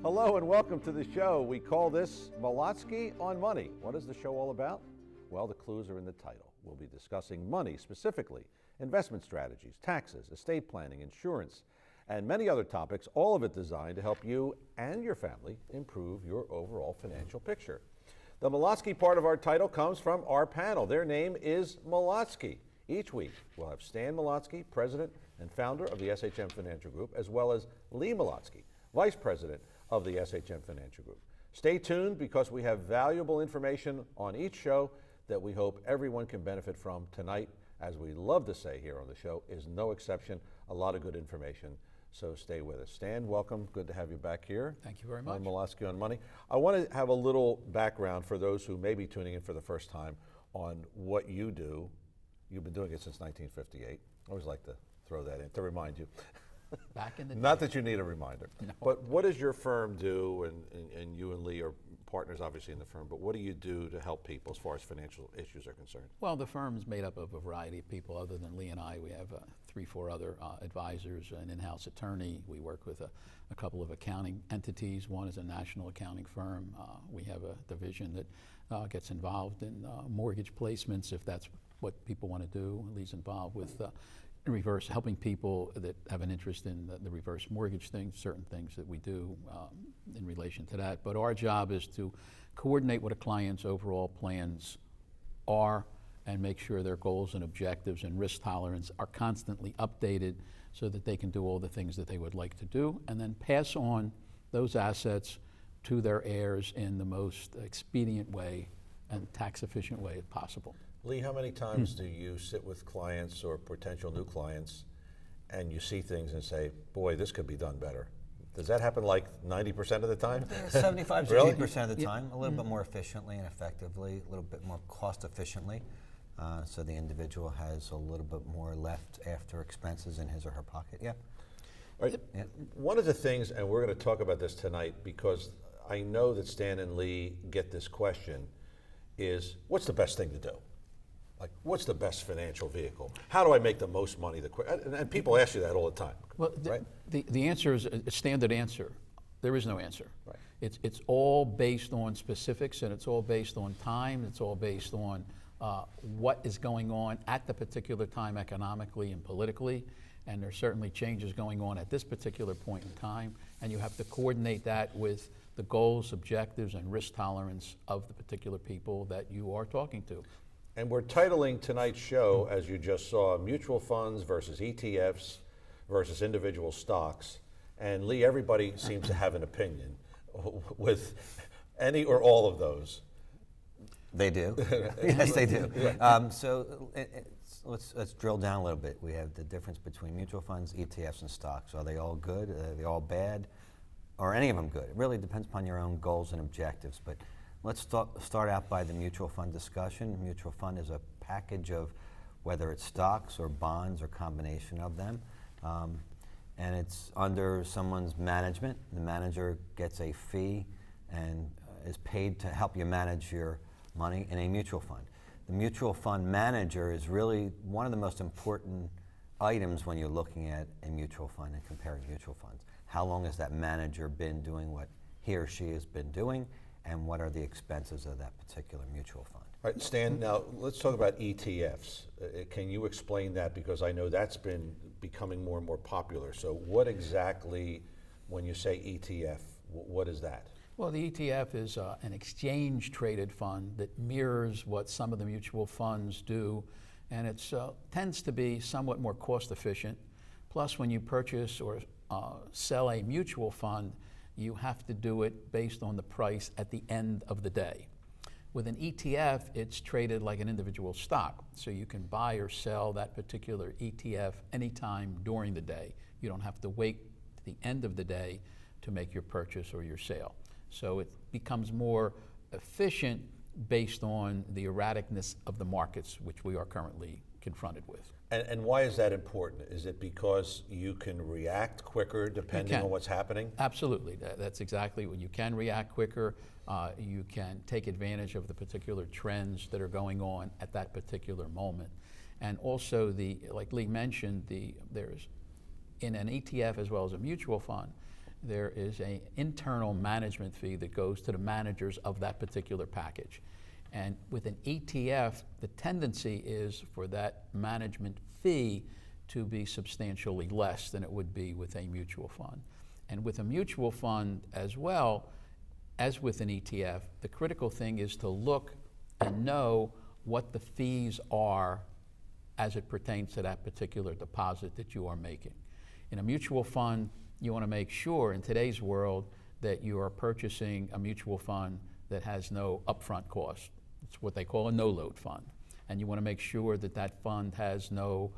Hello and welcome to the show. We call this Molotsky on Money. What is the show all about? Well, the clues are in the title. We'll be discussing money specifically, investment strategies, taxes, estate planning, insurance, and many other topics, all of it designed to help you and your family improve your overall financial picture. The Molotsky part of our title comes from our panel. Their name is Molotsky. Each week, we'll have Stan Molotsky, president and founder of the SHM Financial Group, as well as Lee Molotsky, vice president of the SHM Financial Group. Stay tuned because we have valuable information on each show that we hope everyone can benefit from. Tonight, as we love to say here on the show, is no exception. A lot of good information, so stay with us. Stan, welcome. Good to have you back here. Thank you very much. I'm Molotsky on Money. I want to have a little background for those who may be tuning in for the first time on what you do. You've been doing it since 1958. I always like to throw that in to remind you. Back in the Not that you need a reminder. No. But what does your firm do, and you and Lee are partners obviously in the firm, but what do you do to help people as far as financial issues are concerned? Well, the firm's made up of a variety of people. Other than Lee and I, we have 3-4 other advisors, an in-house attorney. We work with a couple of accounting entities. One is a national accounting firm. We have a division that gets involved in mortgage placements, if that's what people want to do. Lee's involved with reverse, helping people that have an interest in the reverse mortgage thing, certain things that we do in relation to that. But our job is to coordinate what a client's overall plans are and make sure their goals and objectives and risk tolerance are constantly updated so that they can do all the things that they would like to do, and then pass on those assets to their heirs in the most expedient way and tax efficient way possible. Lee, how many times do you sit with clients or potential new clients and you see things and say, boy, this could be done better? Does that happen like 90% of the time? 75 to Really? 80% of the time, a little bit more efficiently and effectively, a little bit more cost efficiently, so the individual has a little bit more left after expenses in his or her pocket. Yeah. All right. Yeah. One of the things, and we're going to talk about this tonight because I know that Stan and Lee get this question, is what's the best thing to do? Like, what's the best financial vehicle? How do I make the most money? And people ask you that all the time. Well, right? the answer is a standard answer. There is no answer. Right. It's all based on specifics, and it's all based on time. It's all based on what is going on at the particular time economically and politically. And there's certainly changes going on at this particular point in time. And you have to coordinate that with the goals, objectives, and risk tolerance of the particular people that you are talking to. And we're titling tonight's show, as you just saw, mutual funds versus ETFs versus individual stocks. And Lee, everybody seems to have an opinion with any or all of those. They do. Yes, they do. Yeah. So let's drill down a little bit. We have the difference between mutual funds, ETFs, and stocks. Are they all good? Are they all bad? Or any of them good? It really depends upon your own goals and objectives. But let's start out by the mutual fund discussion. Mutual fund is a package of whether it's stocks or bonds or combination of them. And it's under someone's management. The manager gets a fee and is paid to help you manage your money in a mutual fund. The mutual fund manager is really one of the most important items when you're looking at a mutual fund and comparing mutual funds. How long has that manager been doing what he or she has been doing, and what are the expenses of that particular mutual fund? All right, Stan, now let's talk about ETFs. Can you explain that? Because I know that's been becoming more and more popular. So what exactly, when you say ETF, what is that? Well, the ETF is an exchange-traded fund that mirrors what some of the mutual funds do, and it tends to be somewhat more cost-efficient. Plus, when you purchase or sell a mutual fund, you have to do it based on the price at the end of the day. With an ETF, it's traded like an individual stock, so you can buy or sell that particular ETF anytime during the day. You don't have to wait to the end of the day to make your purchase or your sale. So it becomes more efficient based on the erraticness of the markets, which we are currently confronted with. And why is that important? Is it because you can react quicker depending on what's happening? Absolutely. That's exactly what you can react quicker. You can take advantage of the particular trends that are going on at that particular moment. And also, like Lee mentioned, there's in an ETF as well as a mutual fund, there is an internal management fee that goes to the managers of that particular package. And with an ETF, the tendency is for that management fee to be substantially less than it would be with a mutual fund. And with a mutual fund as well, as with an ETF, the critical thing is to look and know what the fees are as it pertains to that particular deposit that you are making. In a mutual fund, you want to make sure in today's world that you are purchasing a mutual fund that has no upfront cost. It's what they call a no-load fund. And you want to make sure that that fund has no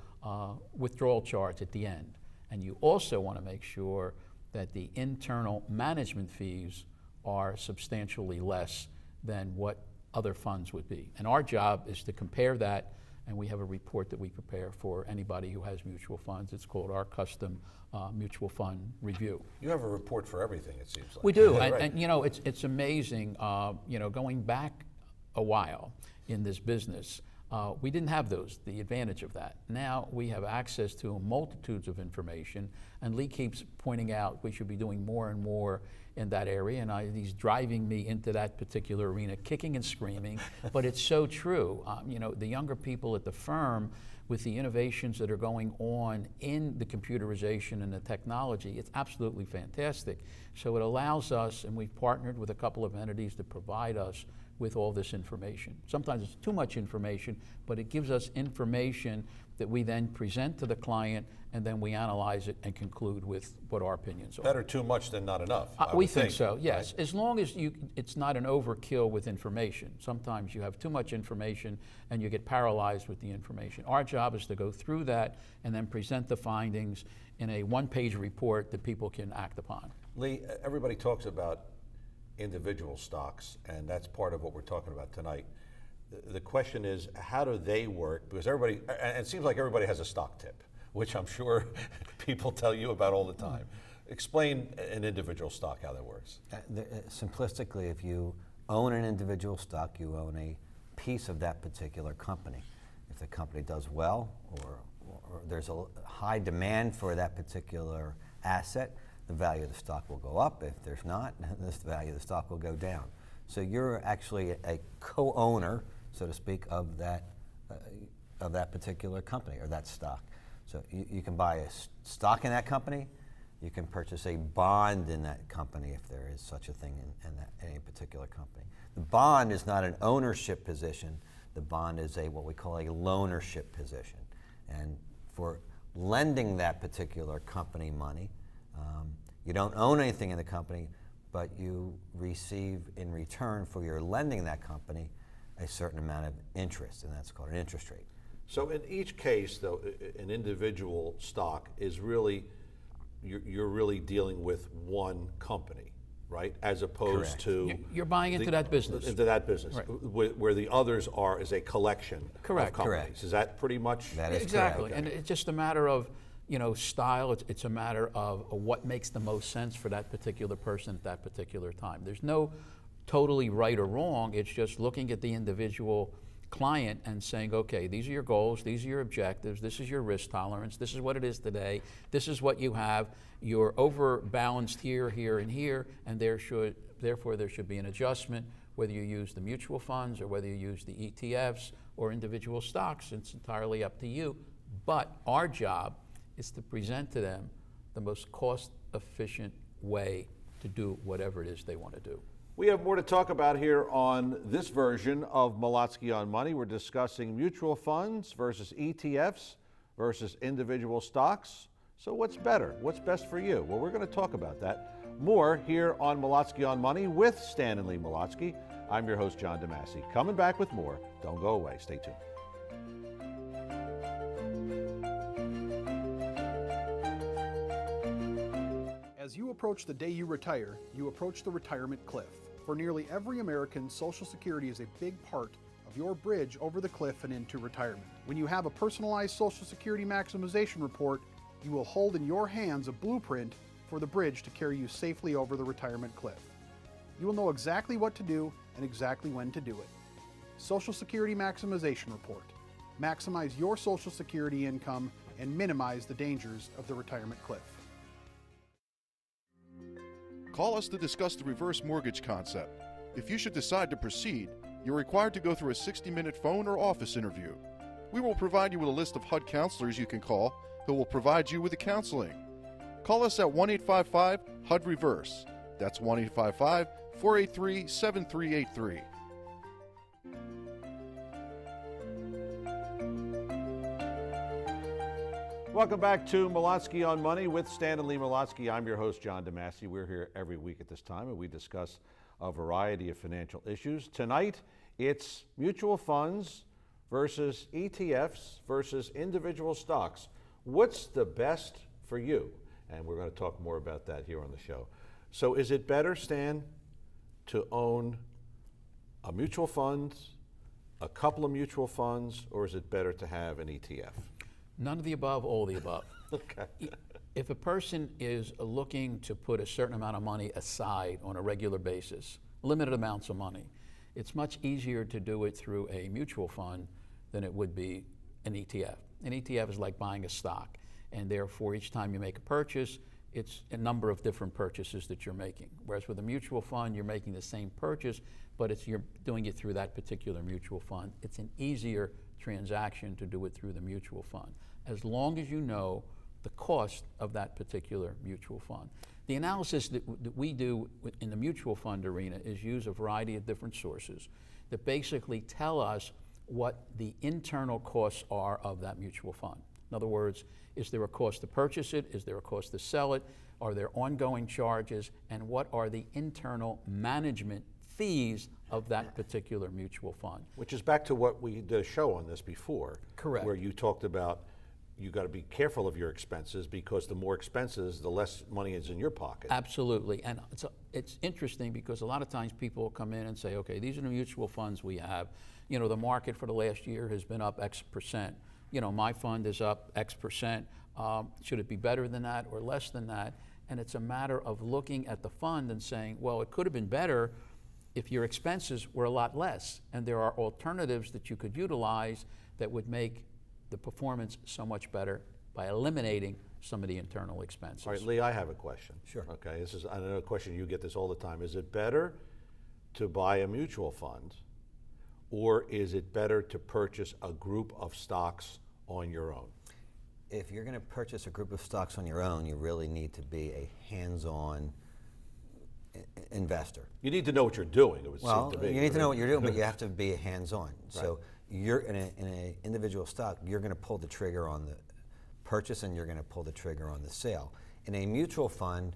withdrawal charge at the end. And you also want to make sure that the internal management fees are substantially less than what other funds would be. And our job is to compare that, and we have a report that we prepare for anybody who has mutual funds. It's called our custom mutual fund review. You have a report for everything, it seems like. We do, Right. and you know, it's amazing, you know, going back a while in this business, we didn't have the advantage of that. Now we have access to multitudes of information, and Lee keeps pointing out we should be doing more and more in that area, and he's driving me into that particular arena, kicking and screaming, but it's so true. You know, the younger people at the firm, with the innovations that are going on in the computerization and the technology, it's absolutely fantastic. So it allows us, and we've partnered with a couple of entities to provide us with all this information. Sometimes it's too much information, but it gives us information that we then present to the client, and then we analyze it and conclude with what our opinions are. Better too much than not enough. We think so, yes. Right? As long as it's not an overkill with information. Sometimes you have too much information and you get paralyzed with the information. Our job is to go through that and then present the findings in a one-page report that people can act upon. Lee, everybody talks about individual stocks, and that's part of what we're talking about tonight. The question is, how do they work? Because everybody, and it seems like everybody has a stock tip, which I'm sure people tell you about all the time. Explain an individual stock, how that works. Simplistically, if you own an individual stock, you own a piece of that particular company. If the company does well, or there's a high demand for that particular asset, the value of the stock will go up. If there's not, the value of the stock will go down. So you're actually a co-owner, so to speak, of that particular company or that stock. So you can buy a stock in that company. You can purchase a bond in that company if there is such a thing in any particular company. The bond is not an ownership position. The bond is what we call a loanership position. And for lending that particular company money, you don't own anything in the company, but you receive in return for your lending that company a certain amount of interest, and that's called an interest rate. So in each case, though, an individual stock is really, you're really dealing with one company, right? As opposed Correct. to... You're buying into that business. Into that business, Right. where the others are is a collection Correct. of companies. Correct. Is that pretty much? That is exactly, correct. and it's just a matter of, you know, style. It's a matter of what makes the most sense for that particular person at that particular time. There's no totally right or wrong. It's just looking at the individual client and saying, okay, these are your goals, these are your objectives, this is your risk tolerance, this is what it is today, this is what you have. You're overbalanced here, here, and here, and therefore there should be an adjustment, whether you use the mutual funds or whether you use the ETFs or individual stocks. It's entirely up to you. But our job is to present to them the most cost-efficient way to do whatever it is they want to do. We have more to talk about here on this version of Molotsky on Money. We're discussing mutual funds versus ETFs versus individual stocks. So what's better? What's best for you? Well, we're going to talk about that more here on Molotsky on Money with Stan and Lee Molotsky. I'm your host, John DeMasi. Coming back with more. Don't go away. Stay tuned. As you approach the day you retire, you approach the retirement cliff. For nearly every American, Social Security is a big part of your bridge over the cliff and into retirement. When you have a personalized Social Security maximization report, you will hold in your hands a blueprint for the bridge to carry you safely over the retirement cliff. You will know exactly what to do and exactly when to do it. Social Security Maximization Report. Maximize your Social Security income and minimize the dangers of the retirement cliff. Call us to discuss the reverse mortgage concept. If you should decide to proceed, you're required to go through a 60-minute phone or office interview. We will provide you with a list of HUD counselors you can call who will provide you with the counseling. Call us at 1-855-HUD-REVERSE. That's 1-855-483-7383. Welcome back to Molotsky on Money with Stan and Lee Molotsky. I'm your host, John DeMasi. We're here every week at this time, and we discuss a variety of financial issues. Tonight, it's mutual funds versus ETFs versus individual stocks. What's the best for you? And we're going to talk more about that here on the show. So is it better, Stan, to own a mutual fund, a couple of mutual funds, or is it better to have an ETF? None of the above, all the above. Okay. If a person is looking to put a certain amount of money aside on a regular basis, limited amounts of money, it's much easier to do it through a mutual fund than it would be an ETF. An ETF is like buying a stock, and therefore each time you make a purchase, it's a number of different purchases that you're making. Whereas with a mutual fund, you're making the same purchase, but you're doing it through that particular mutual fund. It's an easier transaction to do it through the mutual fund, as long as you know the cost of that particular mutual fund. The analysis that we do in the mutual fund arena is use a variety of different sources that basically tell us what the internal costs are of that mutual fund. In other words, is there a cost to purchase it? Is there a cost to sell it? Are there ongoing charges? And what are the internal management fees of that particular mutual fund? Which is back to what we did a show on this before. Correct. Where you talked about you got to be careful of your expenses, because the more expenses, the less money is in your pocket. Absolutely. And it's interesting because a lot of times people come in and say, okay, these are the mutual funds we have. You know, the market for the last year has been up X percent. You know, my fund is up X percent. Should it be better than that or less than that? And it's a matter of looking at the fund and saying, well, it could have been better if your expenses were a lot less. And there are alternatives that you could utilize that would make the performance so much better by eliminating some of the internal expenses. All right, Lee, I have a question. Sure. Okay, this is, I know a question, you get this all the time. Is it better to buy a mutual fund, or is it better to purchase a group of stocks on your own? If you're going to purchase a group of stocks on your own, you really need to be a hands-on investor. You need to know what you're doing, it would seem to be. You need to know what you're doing, but you have to be hands-on. So you're in an individual stock, you're going to pull the trigger on the purchase and you're going to pull the trigger on the sale. In a mutual fund,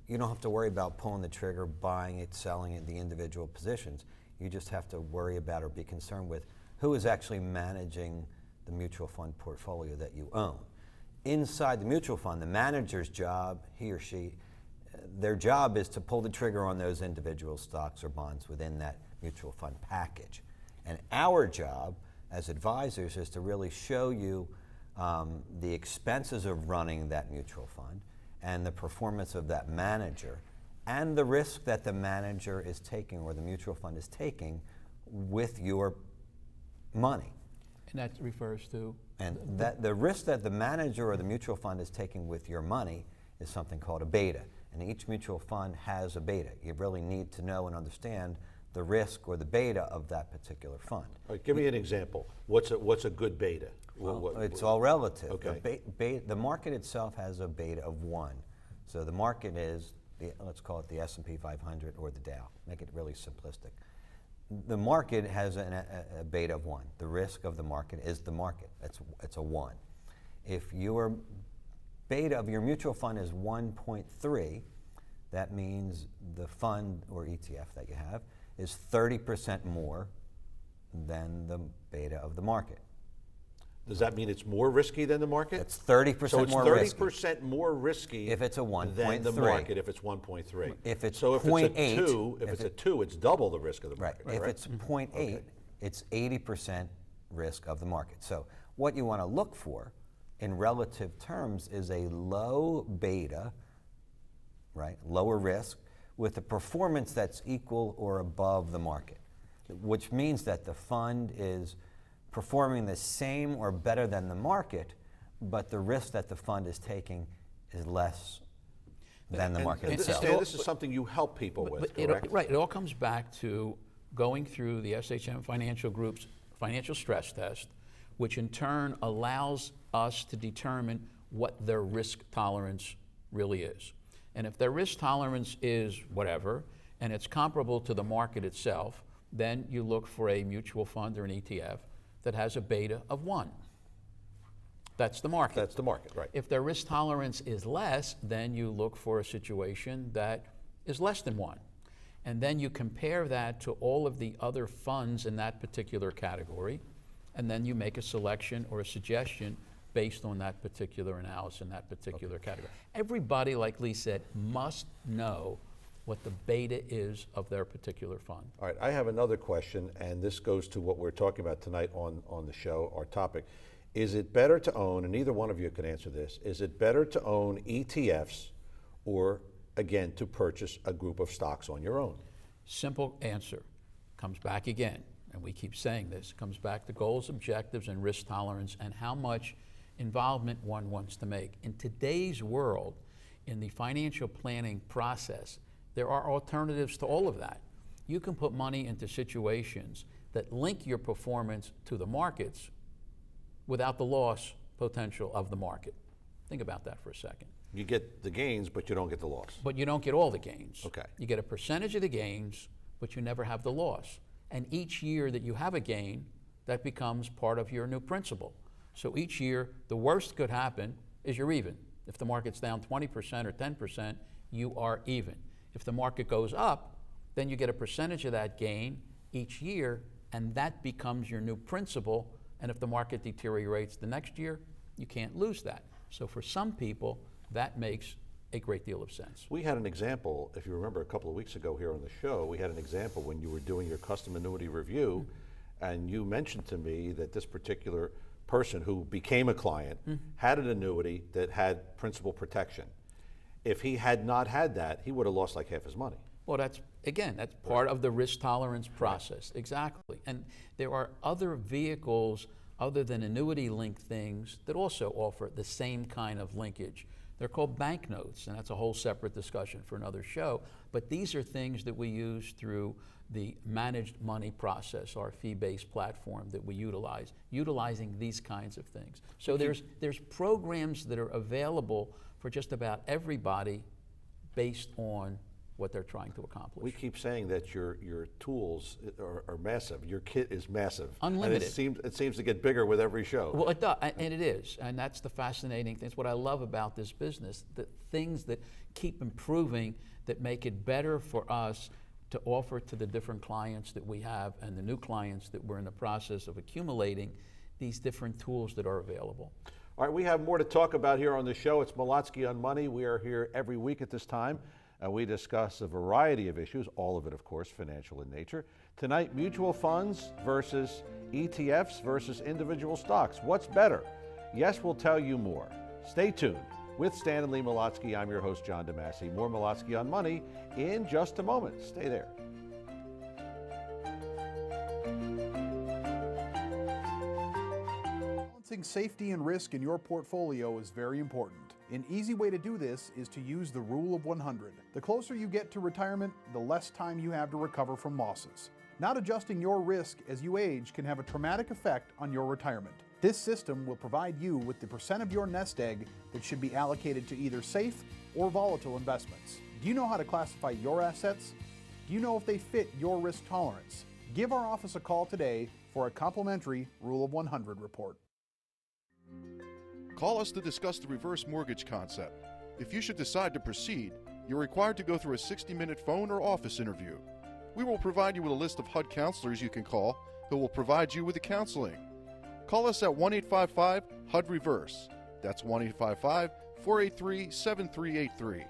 you don't have to worry about pulling the trigger, buying it, selling it, the individual positions. You just have to worry about or be concerned with who is actually managing the mutual fund portfolio that you own. Inside the mutual fund, the manager's job, he or she, their job is to pull the trigger on those individual stocks or bonds within that mutual fund package. And our job as advisors is to really show you the expenses of running that mutual fund and the performance of that manager and the risk that the manager is taking or the mutual fund is taking with your money. And that refers to? And that the risk that the manager or the mutual fund is taking with your money is something called a beta. And each mutual fund has a beta. You really need to know and understand the risk or the beta of that particular fund. All right, give me an example. What's a good beta? Well, it's all relative. Okay. The market itself has a beta of 1. So the market is, let's call it the S&P 500 or the Dow. Make it really simplistic. The market has a beta of 1. The risk of the market is the market. It's a 1. If your beta of your mutual fund is 1.3, that means the fund or ETF that you have is 30% more than the beta of the market. Does that mean it's more risky than the market? It's 30% more risky. So it's 30% more risky if it's a 1.3 than the market if it's 1.3. If it's so if 0.8, it's a 2, if it's a 2, it's double the risk of the market. Right. If it's 0.8, it's 80% risk of the market. So what you want to look for in relative terms is a low beta, right, lower risk, with a performance that's equal or above the market, which means that the fund is performing the same or better than the market, but the risk that the fund is taking is less. than the market And itself. Stan, this is something you help people with, correct? Right. It all comes back to going through the SHM Financial Group's financial stress test, which in turn allows us to determine what their risk tolerance really is. And if their risk tolerance is whatever, and it's comparable to the market itself, then you look for a mutual fund or an ETF that has a beta of 1. That's the market. That's the market, right. If their risk tolerance is less, then you look for a situation that is less than 1. And then you compare that to all of the other funds in that particular category, and then you make a selection or a suggestion based on that particular analysis in that particular category. Everybody, like Lee said, must know what the beta is of their particular fund. All right, I have another question, and this goes to what we're talking about tonight on the show, our topic. Is it better to own, and neither one of you can answer this, is it better to own ETFs or, again, to purchase a group of stocks on your own? Simple answer. Comes back again, and we keep saying this, comes back to goals, objectives, and risk tolerance, and how much involvement one wants to make. In today's world, in the financial planning process, there are alternatives to all of that. You can put money into situations that link your performance to the markets without the loss potential of the market. Think about that for a second. You get the gains, but you don't get the loss. But you don't get all the gains. Okay. You get a percentage of the gains, but you never have the loss. And each year that you have a gain, that becomes part of your new principal. So each year, the worst could happen is you're even. If the market's down 20% or 10%, you are even. If the market goes up, then you get a percentage of that gain each year, and that becomes your new principal. And if the market deteriorates the next year, you can't lose that. So for some people, that makes a great deal of sense. We had an example, if you remember a couple of weeks ago here on the show, we had an example when you were doing your custom annuity review, and you mentioned to me that this particular person who became a client had an annuity that had principal protection. If he had not had that, he would have lost like half his money. Well, that's part of the risk tolerance process, exactly. And there are other vehicles other than annuity-linked things that also offer the same kind of linkage. They're called banknotes, and that's a whole separate discussion for another show. But these are things that we use through the managed money process, our fee-based platform that we utilize, utilizing these kinds of things. So there's programs that are available for just about everybody based on what they're trying to accomplish. We keep saying that your tools are massive. Your kit is massive. Unlimited. And it seems to get bigger with every show. Well, it does, and it is, and that's the fascinating thing. It's what I love about this business, the things that keep improving that make it better for us to offer to the different clients that we have and the new clients that we're in the process of accumulating these different tools that are available. All right, we have more to talk about here on the show. It's Molotsky on Money. We are here every week at this time, and we discuss a variety of issues, all of it, of course, financial in nature. Tonight, mutual funds versus ETFs versus individual stocks. What's better? Yes, we'll tell you more. Stay tuned. With Stan and Lee Molotsky, I'm your host, John DeMasi. More Molotsky on Money in just a moment. Stay there. Balancing safety and risk in your portfolio is very important. An easy way to do this is to use the rule of 100. The closer you get to retirement, the less time you have to recover from losses. Not adjusting your risk as you age can have a traumatic effect on your retirement. This system will provide you with the percent of your nest egg that should be allocated to either safe or volatile investments. Do you know how to classify your assets? Do you know if they fit your risk tolerance? Give our office a call today for a complimentary Rule of 100 report. Call us to discuss the reverse mortgage concept. If you should decide to proceed, you're required to go through a 60-minute phone or office interview. We will provide you with a list of HUD counselors you can call who will provide you with the counseling. Call us at 1-855-HUD-REVERSE. That's 1-855-483-7383.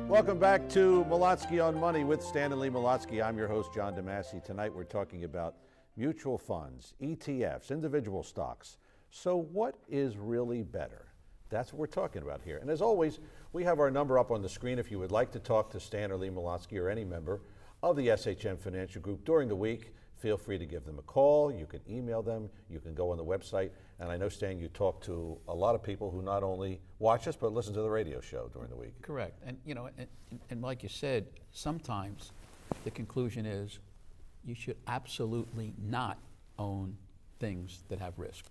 Welcome back to Molotsky on Money with Stan and Lee Molotsky. I'm your host, John DeMasi. Tonight we're talking about mutual funds, ETFs, individual stocks. So what is really better? That's what we're talking about here. And as always, we have our number up on the screen if you would like to talk to Stan or Lee Molotsky or any member of the SHM Financial Group during the week. feel free to give them a call. You can email them. You can go on the website. And I know, Stan, you talk to a lot of people who not only watch us, but listen to the radio show during the week. Correct. And, you know, and like you said, sometimes the conclusion is you should absolutely not own things that have risk.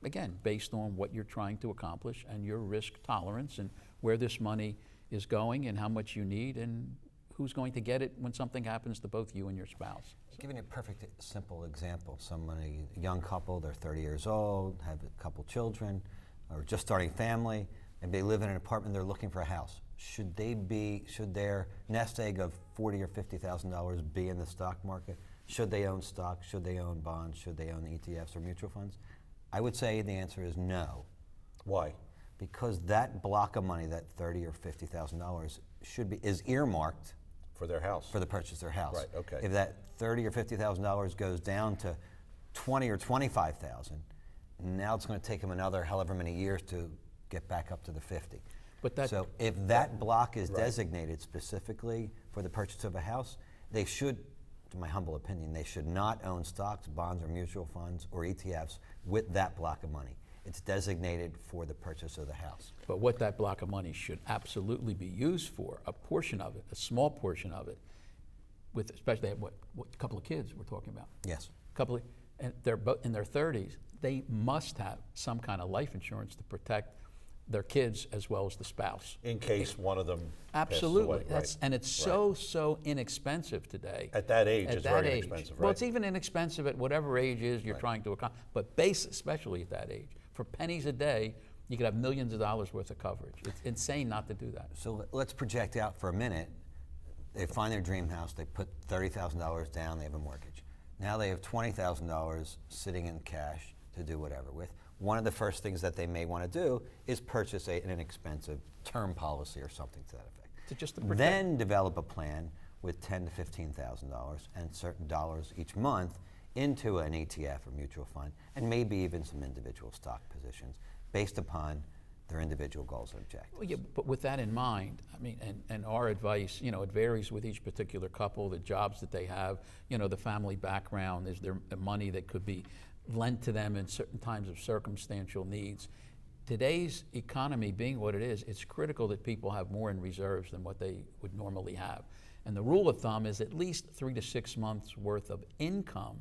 Again, based on what you're trying to accomplish and your risk tolerance and where this money is going and how much you need and who's going to get it when something happens to both you and your spouse. Giving you a perfect simple example, somebody, a young couple, they're 30 years old, have a couple children, or just starting family, and they live in an apartment, they're looking for a house. Should their nest egg of $40,000 or $50,000 be in the stock market? Should they own stocks? Should they own bonds? Should they own ETFs or mutual funds? I would say the answer is no. Why? Because that block of money, that $30,000 or $50,000, is earmarked For their house. for the purchase of their house. Right, okay. If that $30,000 or $50,000 goes down to $20,000 or $25,000, now it's going to take them another however many years to get back up to the 50. But that, So if that block is designated specifically for the purchase of a house, they should, to my humble opinion, they should not own stocks, bonds, or mutual funds or ETFs with that block of money. It's designated for the purchase of the house. but what that block of money should absolutely be used for, a portion of it, a small portion of it, with especially what a couple of kids we're talking about. Yes. And they're both in their 30s, they must have some kind of life insurance to protect their kids as well as the spouse. In case one of them Absolutely. passes away. Right. And it's so inexpensive today. At that age, At it's that very age. inexpensive, Well, right? it's even inexpensive at whatever age is you're trying to accomplish, but especially at that age. For pennies a day, you could have millions of dollars worth of coverage. It's insane not to do that. So let's project out for a minute. They find their dream house, they put $30,000 down, they have a mortgage. Now they have $20,000 sitting in cash to do whatever with. One of the first things that they may want to do is purchase an inexpensive term policy or something to that effect. To just to protect. Then develop a plan with $10,000 to $15,000 and certain dollars each month into an ETF or mutual fund, and maybe even some individual stock positions based upon their individual goals and objectives. Well, yeah, but with that in mind, I mean, and our advice, you know, it varies with each particular couple, the jobs that they have, you know, the family background, is there money that could be lent to them in certain times of circumstantial needs. Today's economy being what it is, it's critical that people have more in reserves than what they would normally have. And the rule of thumb is at least 3 to 6 months worth of income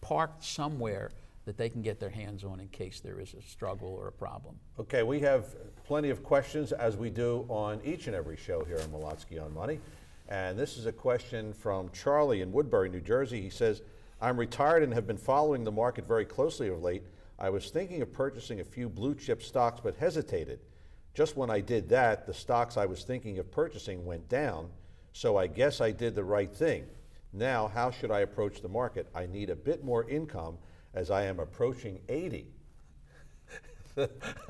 parked somewhere that they can get their hands on in case there is a struggle or a problem. Okay, we have plenty of questions, as we do on each and every show here on Molotsky on Money. And this is a question from Charlie in Woodbury, New Jersey. He says, I'm retired and have been following the market very closely of late. I was thinking of purchasing a few blue chip stocks, but hesitated. Just when I did that, the stocks I was thinking of purchasing went down, so I guess I did the right thing. Now, how should I approach the market? I need a bit more income as I am approaching 80.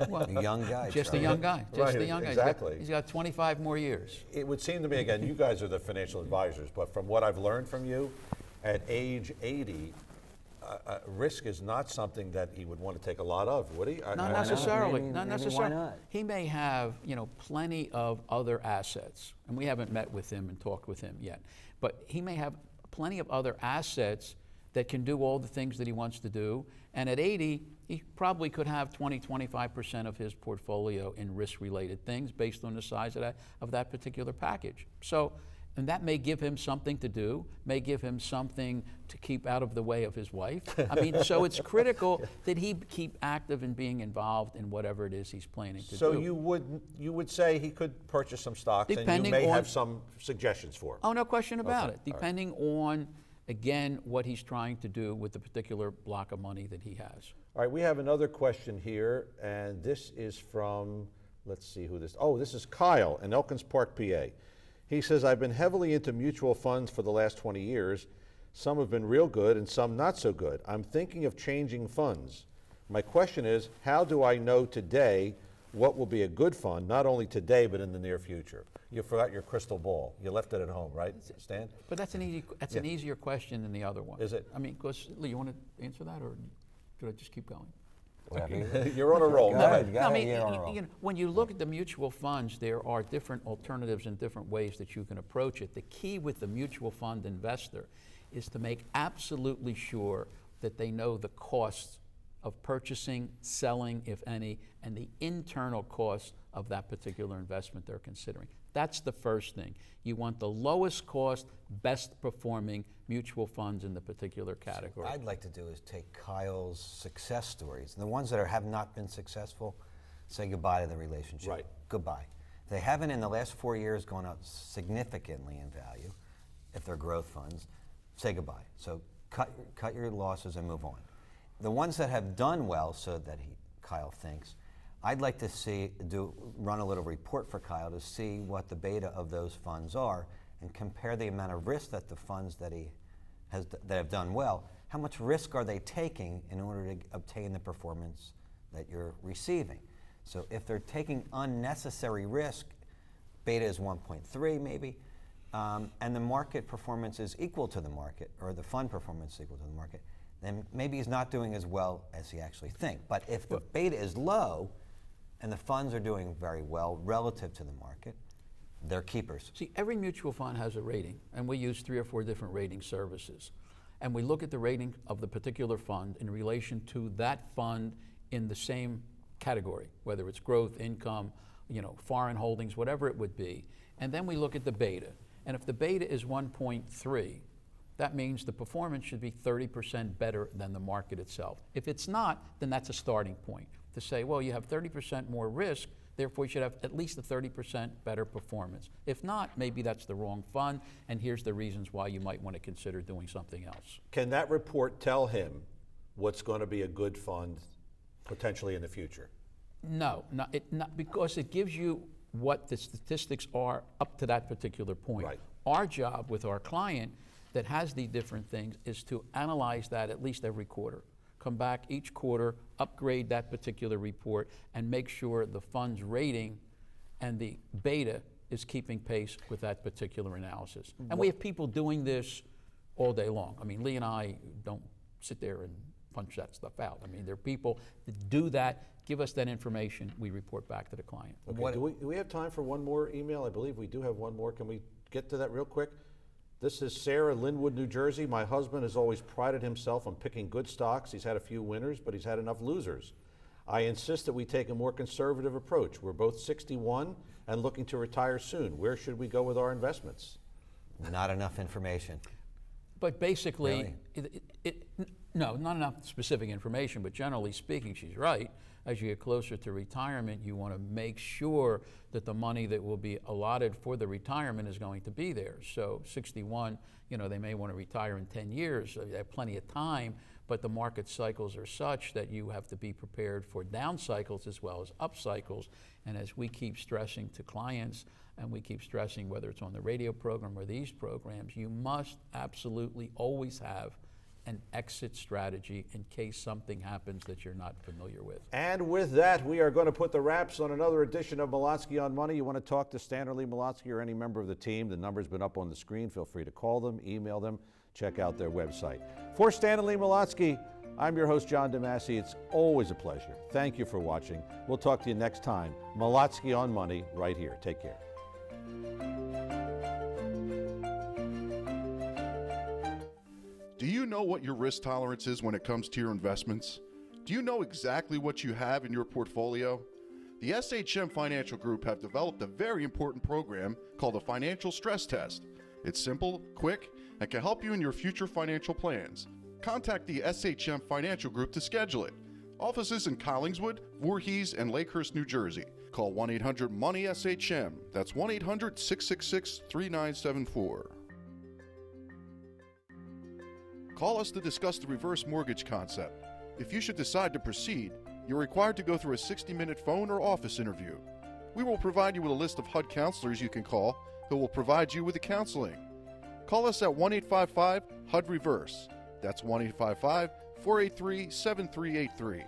Well, A young guy. just a Charlie. young guy, just Right, a young guy. exactly. He's got 25 more years. It would seem to me, again, you guys are the financial advisors, but from what I've learned from you, at age 80, risk is not something that he would want to take a lot of, would he? Not not? necessarily. Maybe- Not maybe why necessarily. not? He may have, you know, plenty of other assets, and we haven't met with him and talked with him yet. But he may have plenty of other assets that can do all the things that he wants to do. And at 80, he probably could have 20-25% of his portfolio in risk-related things based on the size of that particular package. So, and that may give him something to do, may give him something to keep out of the way of his wife. I mean, so it's critical that he keep active in being involved in whatever it is he's planning to So do. you would say he could purchase some stocks, and you Depending may on- have some suggestions for him. Oh, no question about Okay, it. Depending on, again, what he's trying to do with the particular block of money that he has. All right, we have another question here, and this is from, let's see who this, this is Kyle in Elkins Park, PA. He says, I've been heavily into mutual funds for the last 20 years. Some have been real good and some not so good. I'm thinking of changing funds. My question is, how do I know today what will be a good fund, not only today, but in the near future? You forgot your crystal ball. You left it at home, right, Stan? But that's an easier question than the other one. Is it? I mean, because, Lee, you want to answer that, or should I just keep going? You're on a roll. Go Go ahead, ahead. go No, I ahead, mean, you're on a roll. you know, when you look at the mutual funds, there are different alternatives and different ways that you can approach it. The key with the mutual fund investor is to make absolutely sure that they know the costs of purchasing, selling, if any, and the internal costs of that particular investment they're considering. That's the first thing. You want the lowest cost, best performing mutual funds in the particular category. So what I'd like to do is take Kyle's success stories, and the ones that have not been successful, say goodbye to the relationship. Right. Goodbye. They haven't in the last 4 years gone up significantly in value. If they're growth funds, say goodbye. So cut your losses and move on. The ones that have done well, so that Kyle thinks, I'd like to run a little report for Kyle to see what the beta of those funds are and compare the amount of risk that the funds that have done well, how much risk are they taking in order to obtain the performance that you're receiving. So if they're taking unnecessary risk, beta is 1.3 maybe, and the market performance is equal to the market, or the fund performance is equal to the market, then maybe he's not doing as well as he actually thinks. But if the beta is low and the funds are doing very well relative to the market, they're keepers. See, every mutual fund has a rating, and we use 3 or 4 different rating services. And we look at the rating of the particular fund in relation to that fund in the same category, whether it's growth, income, foreign holdings, whatever it would be. And then we look at the beta. And if the beta is 1.3, that means the performance should be 30% better than the market itself. If it's not, then that's a starting point to say, well, you have 30% more risk, therefore you should have at least a 30% better performance. If not, maybe that's the wrong fund, and here's the reasons why you might want to consider doing something else. Can that report tell him what's going to be a good fund potentially in the future? No, not because it gives you what the statistics are up to that particular point. Right. Our job with our client that has these different things is to analyze that at least every quarter. Come back each quarter, upgrade that particular report, and make sure the fund's rating and the beta is keeping pace with that particular analysis. And we have people doing this all day long. I mean, Lee and I don't sit there and punch that stuff out. I mean, there are people that do that, give us that information, we report back to the client. Okay, do we have time for one more email? I believe we do have one more. Can we get to that real quick? This is Sarah, Linwood, New Jersey. My husband has always prided himself on picking good stocks. He's had a few winners, but he's had enough losers. I insist that we take a more conservative approach. We're both 61 and looking to retire soon. Where should we go with our investments? Not enough information. But basically, no, not enough specific information, but generally speaking, she's right. As you get closer to retirement, you want to make sure that the money that will be allotted for the retirement is going to be there. So 61, they may want to retire in 10 years, so they have plenty of time, but the market cycles are such that you have to be prepared for down cycles as well as up cycles. And as we keep stressing to clients, and we keep stressing whether it's on the radio program or these programs, you must absolutely always have an exit strategy in case something happens that you're not familiar with. And with that, we are going to put the wraps on another edition of Molotsky on Money. You want to talk to Stanley Molotsky or any member of the team, the number's been up on the screen. Feel free to call them, email them, check out their website. For Stanley Molotsky, I'm your host, John DeMasi. It's always a pleasure. Thank you for watching. We'll talk to you next time. Molotsky on Money, right here. Take care. Do you know what your risk tolerance is when it comes to your investments? Do you know exactly what you have in your portfolio? The SHM Financial Group have developed a very important program called a financial stress test. It's simple, quick, and can help you in your future financial plans. Contact the SHM Financial Group to schedule it. Offices in Collingswood, Voorhees, and Lakehurst, New Jersey. Call 1-800-MONEY-SHM. That's 1-800-666-3974. Call us to discuss the reverse mortgage concept. If you should decide to proceed, you're required to go through a 60-minute phone or office interview. We will provide you with a list of HUD counselors you can call who will provide you with the counseling. Call us at 1-855-HUD-REVERSE. That's 1-855-483-7383.